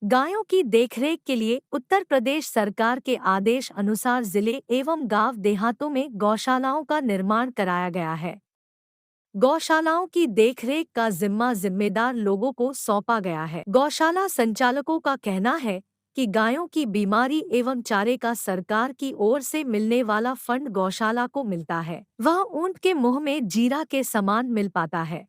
गायों की देखरेख के लिए उत्तर प्रदेश सरकार के आदेश अनुसार जिले एवं गांव देहातों में गौशालाओं का निर्माण कराया गया है। गौशालाओं की देखरेख का जिम्मेदार लोगों को सौंपा गया है। गौशाला संचालकों का कहना है कि गायों की बीमारी एवं चारे का सरकार की ओर से मिलने वाला फंड गौशाला को मिलता है। वह ऊंट के मुंह में जीरा के समान मिल पाता है।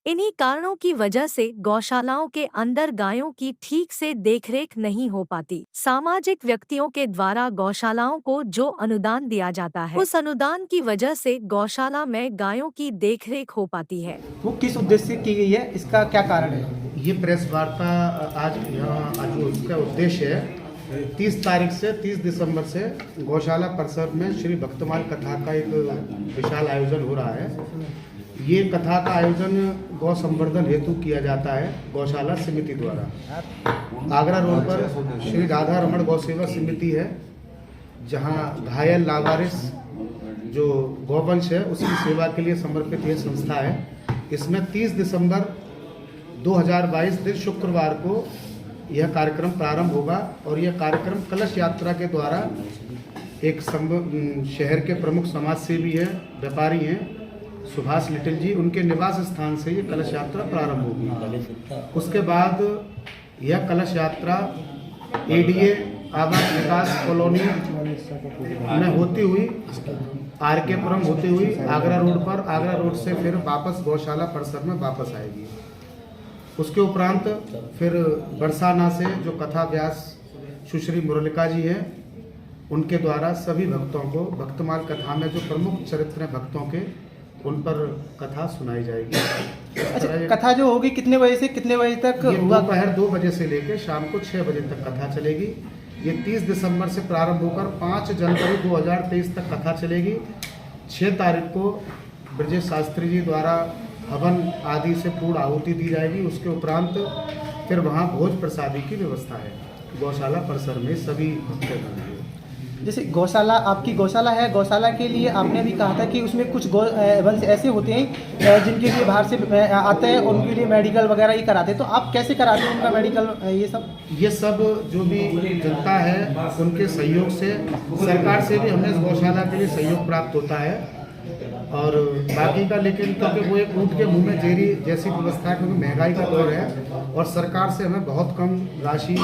इन्हीं कारणों की वजह से गौशालाओं के अंदर गायों की ठीक से देखरेख नहीं हो पाती। सामाजिक व्यक्तियों के द्वारा गौशालाओं को जो अनुदान दिया जाता है, उस अनुदान की वजह से गौशाला में गायों की देखरेख हो पाती है। वो किस उद्देश्य से की गई है, इसका क्या कारण है? ये प्रेस वार्ता आज यहाँ जो इसका उद्देश्य है 30 तारीख से 30 दिसंबर से गौशाला परिसर में श्री भक्तमाल कथा का एक विशाल आयोजन हो रहा है। ये कथा का आयोजन गौ संवर्धन हेतु किया जाता है गौशाला समिति द्वारा। आगरा रोड पर श्री राधा रमण गौ सेवा समिति है, जहाँ घायल लावारिस जो गौवंश है उसकी सेवा के लिए समर्पित ये संस्था है। इसमें 30 दिसंबर 2022 दिन शुक्रवार को यह कार्यक्रम प्रारंभ होगा और यह कार्यक्रम कलश यात्रा के द्वारा एक शहर के प्रमुख समाज सेवी हैं, व्यापारी हैं सुभाष लिटिल जी, उनके निवास स्थान से ये कलश यात्रा प्रारंभ होगी। उसके बाद यह कलश यात्रा एडीए आवास विकास कॉलोनी में होती हुई आरकेपुरम होती हुई आगरा रोड पर, आगरा रोड से फिर वापस गौशाला परिसर में वापस आएगी। उसके उपरांत फिर बरसाना से जो कथा व्यास सुश्री मुरलिका जी हैं, उनके द्वारा सभी भक्तों को भक्तमाल कथा में जो प्रमुख चरित्र हैं भक्तों के, उन पर कथा सुनाई जाएगी। अच्छा, कथा जो होगी कितने बजे से कितने बजे तक? दोपहर 2 बजे से लेकर शाम को 6 बजे तक कथा चलेगी। ये 30 दिसंबर से प्रारंभ होकर 5 जनवरी 2023 तक कथा चलेगी। 6 तारीख को ब्रजेश शास्त्री जी द्वारा हवन आदि से पूर्ण आहुति दी जाएगी। उसके उपरांत फिर वहाँ भोज प्रसादी की व्यवस्था है गौशाला परिसर में सभी भक्तों। जैसे गौशाला आपकी गौशाला है, गौशाला के लिए आपने भी कहा था कि उसमें कुछ वंश ऐसे होते हैं जिनके लिए बाहर से आते हैं, उनके लिए मेडिकल वगैरह ही कराते हैं, तो आप कैसे कराते हैं उनका मेडिकल? ये सब जो भी जनता है उनके सहयोग से, सरकार से भी हमें गौशाला के लिए सहयोग प्राप्त होता है। और बाकी का लेकिन क्योंकि वो एक ऊँट के मुँह में जेरी जैसी व्यवस्था है, क्योंकि महंगाई का दौर है और सरकार से हमें बहुत कम राशि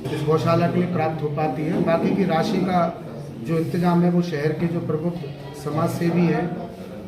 इस गौशाला के लिए प्राप्त हो पाती है। बाकी की राशि का जो इंतजाम है वो शहर के जो प्रमुख समाज सेवी हैं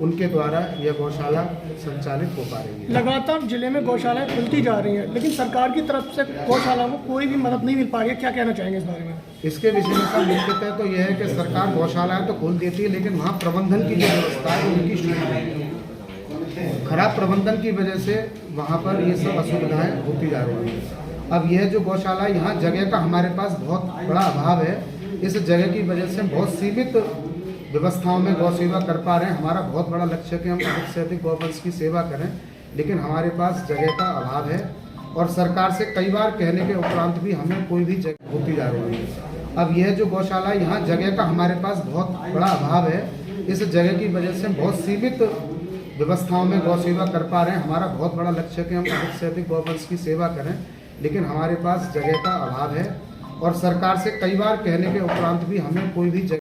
उनके द्वारा यह गौशाला संचालित हो पा रही है। लगातार जिले में गौशालाएं खुलती जा रही हैं, लेकिन सरकार की तरफ से गौशालाओं को कोई भी मदद नहीं मिल पा रही है। क्या कहना चाहेंगे इस बारे में? इसके विषय में सब लिखित है तो यह है कि सरकार गौशालाएं तो खोल देती है, लेकिन वहाँ प्रबंधन की जो व्यवस्था है उनकी ठीक खराब प्रबंधन की वजह से वहाँ पर ये सब असुविधाएँ होती जा रही हैं। अब यह जो गौशाला, यहाँ जगह का हमारे पास बहुत बड़ा अभाव है। इस जगह की वजह से हम बहुत सीमित व्यवस्थाओं में गौ सेवा कर पा रहे हैं। हमारा बहुत बड़ा लक्ष्य है कि हम अधिक से अधिक गौवंश की सेवा करें, लेकिन हमारे पास जगह का अभाव है और सरकार से कई बार कहने के उपरांत भी हमें कोई भी जगह होती जा रही है। अब यह जो गौशाला, यहाँ जगह का हमारे पास बहुत बड़ा अभाव है। इस जगह की वजह से हम बहुत सीमित व्यवस्थाओं में गौ सेवा कर पा रहे हैं। हमारा बहुत बड़ा लक्ष्य है कि हम अधिक से अधिक गौवंश की सेवा करें, लेकिन हमारे पास जगह का अभाव है और सरकार से कई बार कहने के उपरांत भी हमें कोई भी जगह